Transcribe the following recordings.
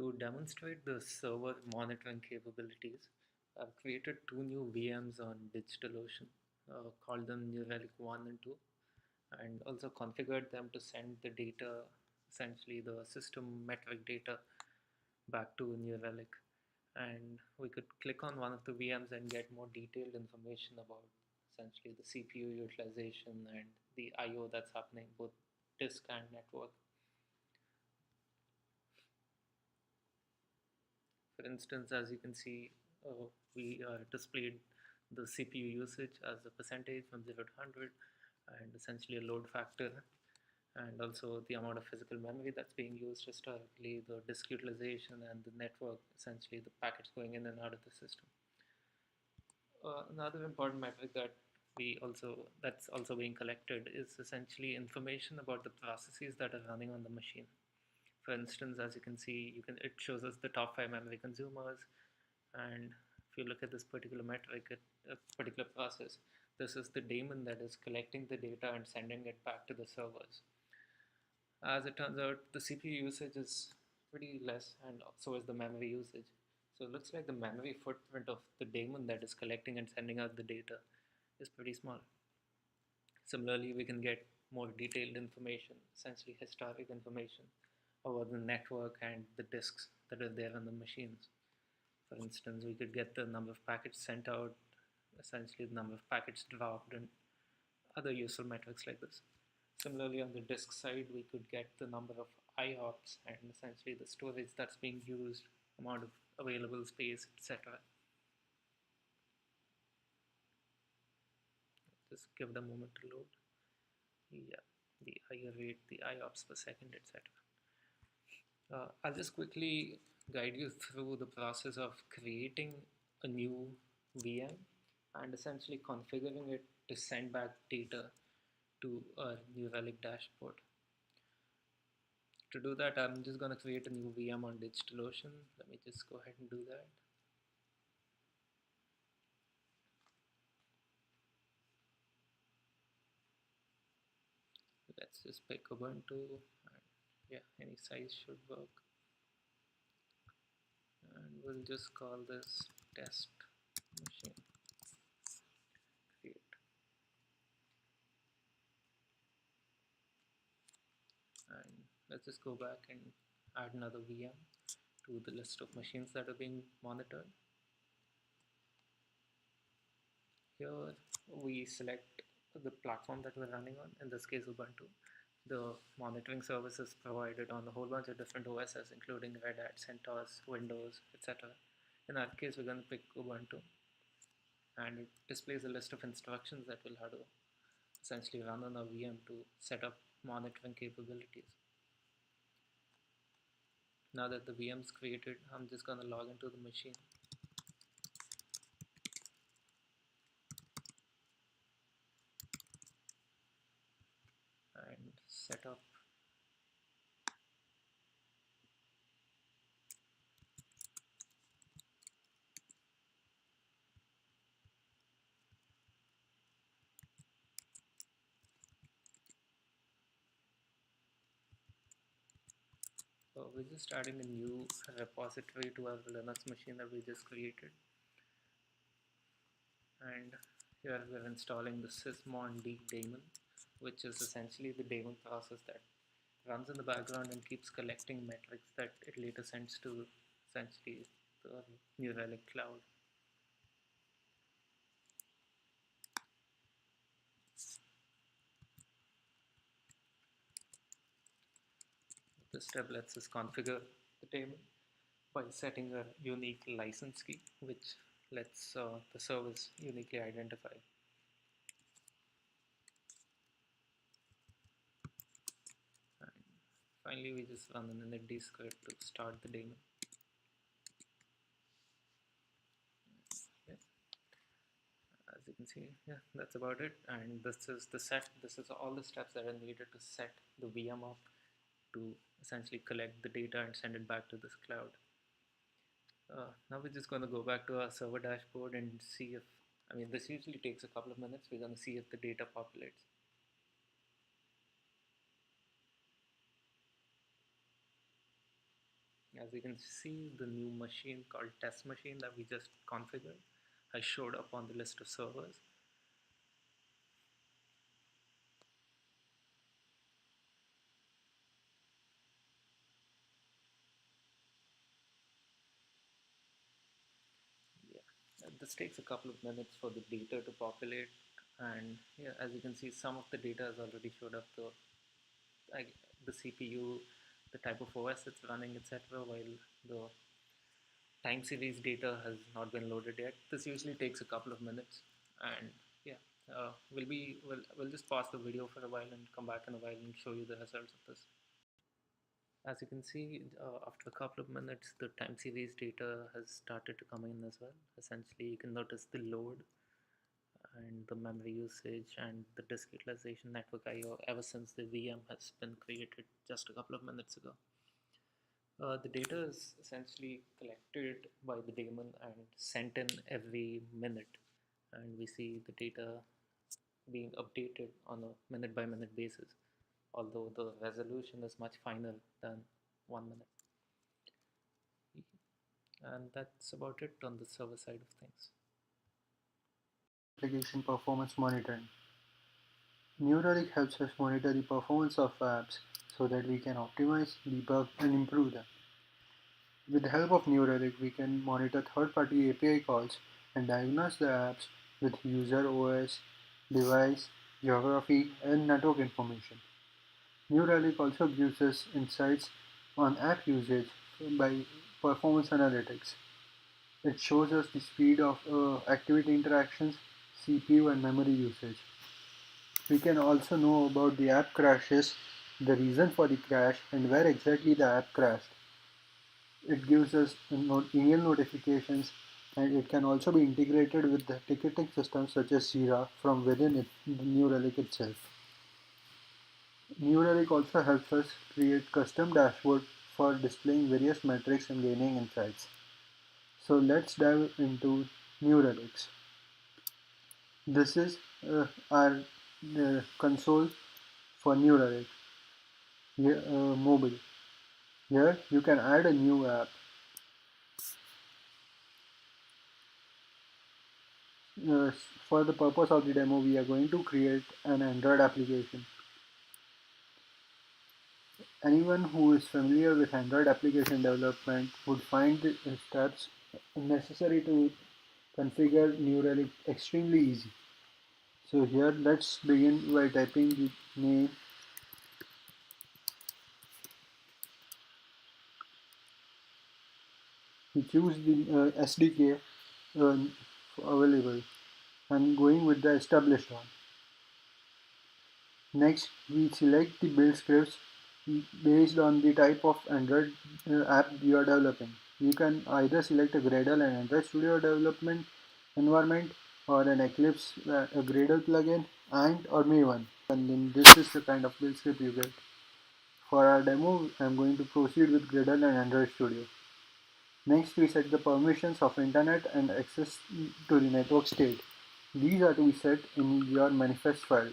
To demonstrate the server monitoring capabilities, I've created two new VMs on DigitalOcean, called them New Relic 1 and 2, and also configured them to send the data, essentially the system metric data, back to New Relic. And we could click on one of the VMs and get more detailed information about essentially the CPU utilization and the I/O that's happening, both disk and network. For instance, as you can see, we displayed the CPU usage as a percentage from 0 to 100, and essentially a load factor, and also the amount of physical memory that's being used historically, the disk utilization, and the network, essentially the packets going in and out of the system. Another important metric that's also being collected is essentially information about the processes that are running on the machine. For instance, as you can see, it shows us the top 5 memory consumers, and if you look at this particular metric, a particular process, this is the daemon that is collecting the data and sending it back to the servers. As it turns out, the CPU usage is pretty less, and so is the memory usage. So it looks like the memory footprint of the daemon that is collecting and sending out the data is pretty small. Similarly, we can get more detailed information, essentially historic information, about the network and the disks that are there on the machines. For instance, we could get the number of packets sent out, essentially the number of packets dropped, and other useful metrics like this. Similarly, on the disk side, we could get the number of IOPS and essentially the storage that's being used, amount of available space, etc. Just give it a moment to load. Yeah, the IO rate, the IOPS per second, etc. I'll just quickly guide you through the process of creating a new VM and essentially configuring it to send back data to a New Relic dashboard. To do that, I'm just going to create a new VM on DigitalOcean. Let me just go ahead and do that. Let's just pick Ubuntu, and yeah, any size should work. And we'll just call this test machine. Create. And let's just go back and add another VM to the list of machines that are being monitored. Here we select the platform that we're running on, in this case Ubuntu. The monitoring service is provided on a whole bunch of different OSs, including Red Hat, CentOS, Windows, etc. In our case, we're going to pick Ubuntu, and it displays a list of instructions that will have to essentially run on a VM to set up monitoring capabilities. Now that the VM is created, I'm just going to log into the machine. And set up we're just adding a new repository to our Linux machine that we just created, and here we're installing the sysmon d daemon, which is essentially the daemon process that runs in the background and keeps collecting metrics that it later sends to essentially the New Relic cloud. This step lets us configure the daemon by setting a unique license key, which lets the service uniquely identify. And finally, we just run an init script to start the daemon. As you can see, yeah, that's about it. And this is the set. This is all the steps that are needed to set the VM up to essentially collect the data and send it back to this cloud. Now we're just going to go back to our server dashboard and see if, this usually takes a couple of minutes. We're going to see if the data populates. As you can see, the new machine called test machine that we just configured has showed up on the list of servers. Yeah, this takes a couple of minutes for the data to populate, and yeah, as you can see, some of the data has already showed up. Like, the CPU, the type of OS it's running, etc. While the time series data has not been loaded yet. This usually takes a couple of minutes, and yeah, we'll just pause the video for a while and come back in a while and show you the results of this. As you can see, after a couple of minutes, the time series data has started to come in as well. Essentially, you can notice the load and the memory usage and the disk utilization, network I/O ever since the VM has been created just a couple of minutes ago. The data is essentially collected by the daemon and sent in every minute, and we see the data being updated on a minute by minute basis, although the resolution is much finer than 1 minute. And that's about it on the server side of things. Application performance monitoring. New Relic helps us monitor the performance of apps so that we can optimize, debug, and improve them. With the help of New Relic, we can monitor third-party API calls and diagnose the apps with user OS, device, geography, and network information. New Relic also gives us insights on app usage by performance analytics. It shows us the speed of activity interactions, CPU, and memory usage. We can also know about the app crashes, the reason for the crash, and where exactly the app crashed. It gives us email notifications, and it can also be integrated with the ticketing systems such as Jira from within the New Relic itself. New Relic also helps us create custom dashboard for displaying various metrics and gaining insights. So let's dive into New Relics. This is our console for New Relic. Here, mobile. Here you can add a new app. Uh, for the purpose of the demo, we are going to create an Android application. Anyone who is familiar with Android application development would find the steps necessary to configure New Relic extremely easy. So here let's begin by typing the name. We choose the SDK available and going with the established one. Next, we select the build scripts based on the type of Android app you are developing. You can either select a Gradle and Android Studio development environment or an Eclipse, a Gradle plugin, and or Maven. And then this is the kind of build script you get. For our demo, I am going to proceed with Gradle and Android Studio. Next, we set the permissions of internet and access to the network state. These are to be set in your manifest file.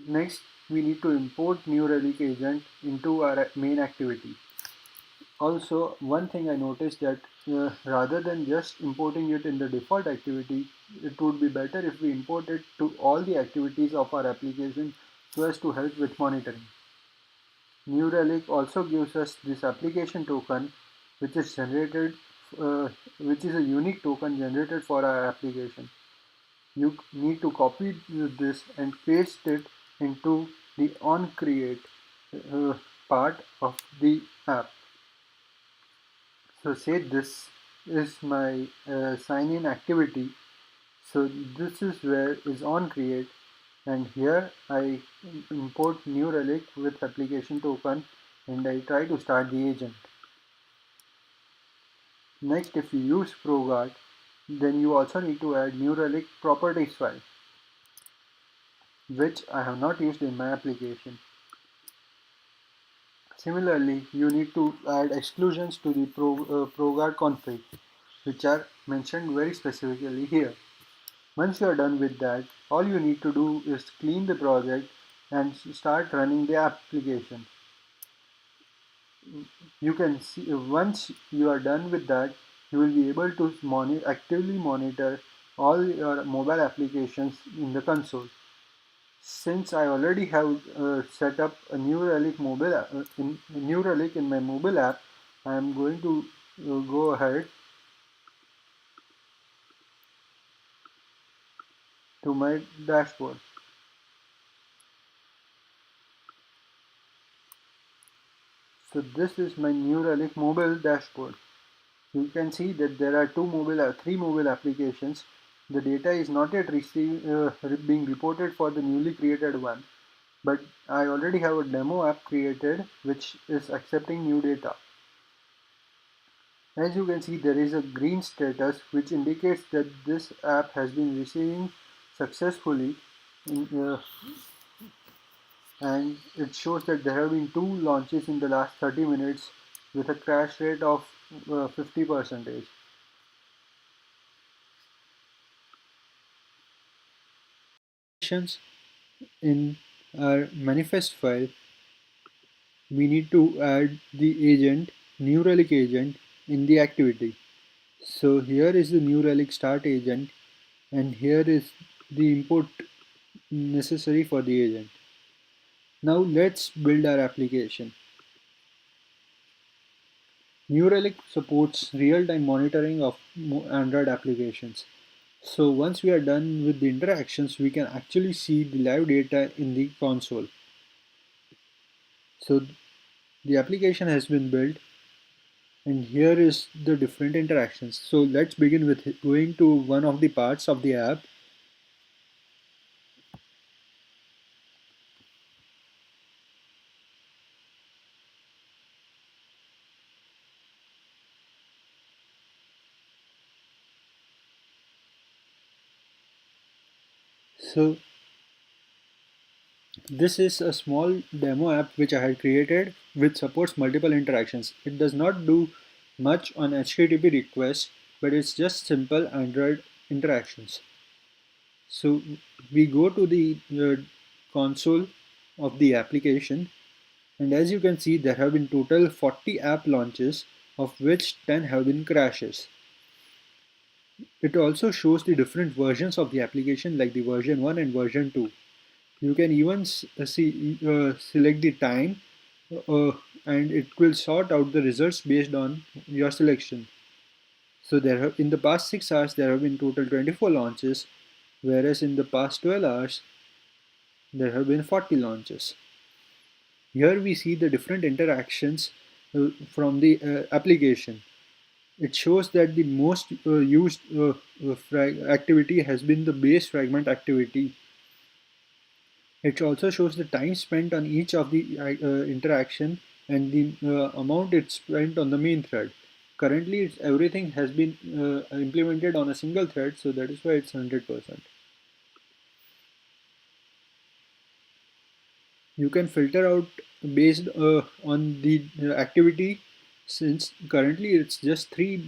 Next, we need to import new Relic agent into our main activity. Also, one thing I noticed that rather than just importing it in the default activity, it would be better if we import it to all the activities of our application so as to help with monitoring. New Relic also gives us this application token, which is generated, uh, which is a unique token generated for our application. You need to copy this and paste it into the onCreate uh, part of the app. So say this is my sign in activity. So this is where is onCreate, and here I import new relic with application token and I try to start the agent. Next, if you use ProGuard, then you also need to add new relic properties file, which I have not used in my application. Similarly, you need to add exclusions to the ProGuard config, which are mentioned very specifically here. Once you are done with that, all you need to do is clean the project and start running the application. you can see once you are done with that, you will be able to actively monitor all your mobile applications in the console. Since I already have set up a new Relic New Relic in my mobile app, I am going to go ahead to my dashboard. So this is my New Relic mobile dashboard. You can see that there are three mobile applications. The data is not yet being reported for the newly created one, but I already have a demo app created which is accepting new data. As you can see, there is a green status which indicates that this app has been receiving successfully in, and it shows that there have been two launches in the last 30 minutes with a crash rate of 50%. In our manifest file, we need to add the agent, New Relic agent, in the activity. So here is the New Relic start agent, and here is the input necessary for the agent. Now let's build our application. New Relic supports real-time monitoring of Android applications. So once we are done with the interactions, we can actually see the live data in the console. So the application has been built, and here is the different interactions. So let's begin with going to one of the parts of the app. So this is a small demo app which I had created which supports multiple interactions. It does not do much on HTTP requests, but it's just simple Android interactions. So we go to the console of the application, and as you can see, there have been total 40 app launches, of which 10 have been crashes. It also shows the different versions of the application, like the version 1 and version 2. You can even select the time, uh, and it will sort out the results based on your selection. So in the past 6 hours there have been total 24 launches, whereas in the past 12 hours there have been 40 launches. Here we see the different interactions from the application. It shows that the most used activity has been the base fragment activity. It also shows the time spent on each of the interaction and the amount it's spent on the main thread. Currently, everything has been implemented on a single thread, so that is why it's 100%. You can filter out based on the activity. Since currently it's just three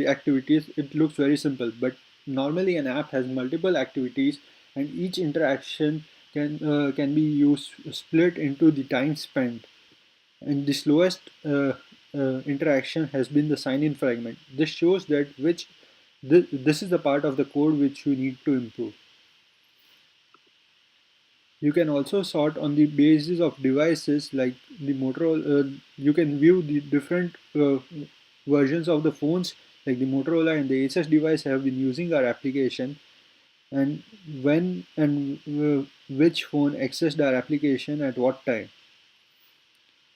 activities, it looks very simple, but normally an app has multiple activities, and each interaction can be used split into the time spent, and the slowest interaction has been the sign-in fragment. This shows that this is the part of the code which you need to improve. You can also sort on the basis of devices like the Motorola. You can view the different versions of the phones, like the Motorola and the Asus device have been using our application, and when and which phone accessed our application at what time.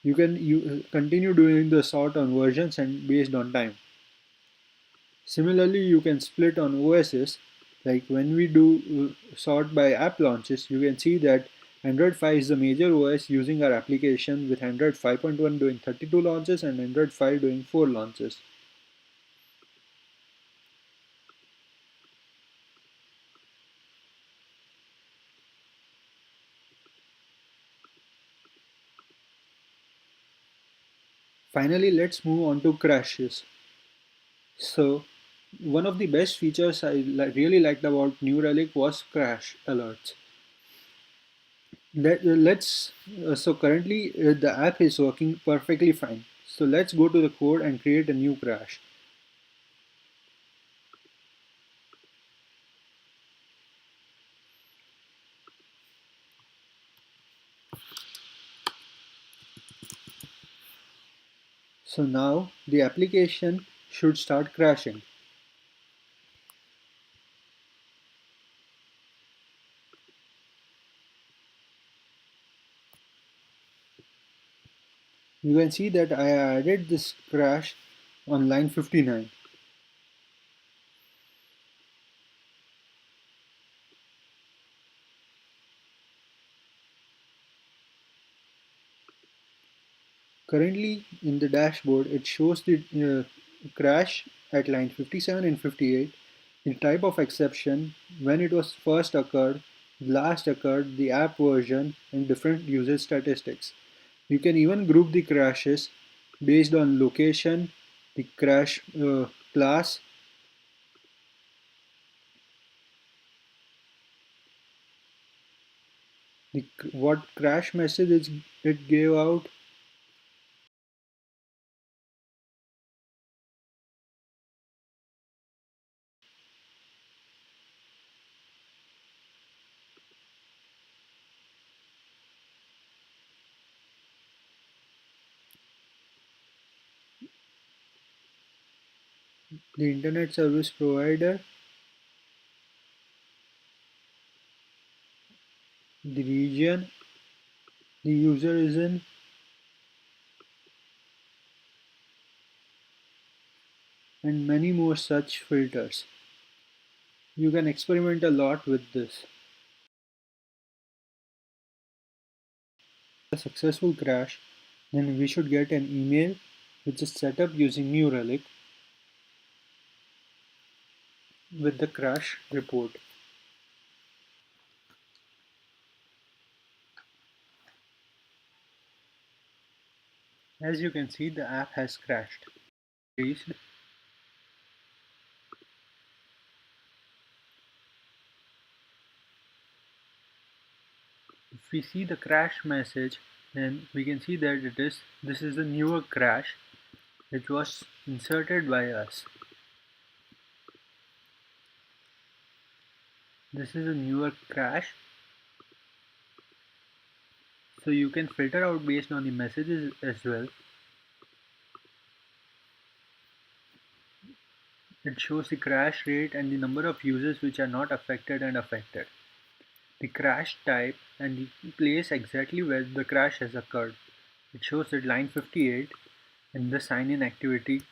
You can continue doing the sort on versions and based on time. Similarly, you can split on OSs. Like when we do sort by app launches, you can see that Android 5 is the major OS using our application, with Android 5.1 doing 32 launches and Android 5 doing 4 launches. Finally, let's move on to crashes. So, one of the best features I really liked about New Relic was crash alerts. Let, let's So currently the app is working perfectly fine. So let's go to the code and create a new crash. So now the application should start crashing. You can see that I added this crash on line 59. Currently in the dashboard it shows the crash at line 57 and 58, the type of exception, when it was first occurred, last occurred, the app version, and different usage statistics. You can even group the crashes based on location, the crash class, what crash message it gave out. The internet service provider, the region the user is in, and many more such filters. You can experiment a lot with this. A successful crash, then we should get an email which is set up using New Relic with the crash report. As you can see, the app has crashed. If we see the crash message, then we can see that this is a newer crash which was inserted by us. This is a newer crash, so you can filter out based on the messages as well. It shows the crash rate and the number of users which are not affected and affected, the crash type, and the place exactly where the crash has occurred. It shows at line 58 in the sign in activity.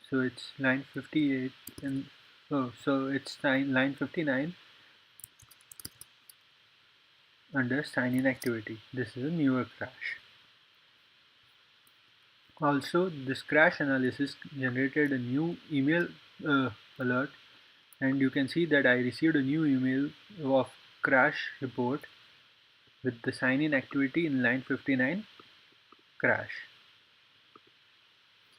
So it's line 58 and so it's line 59 under sign in activity. This is a newer crash. Also, this crash analysis generated a new email alert, and you can see that I received a new email of crash report with the sign in activity in line 59 crash.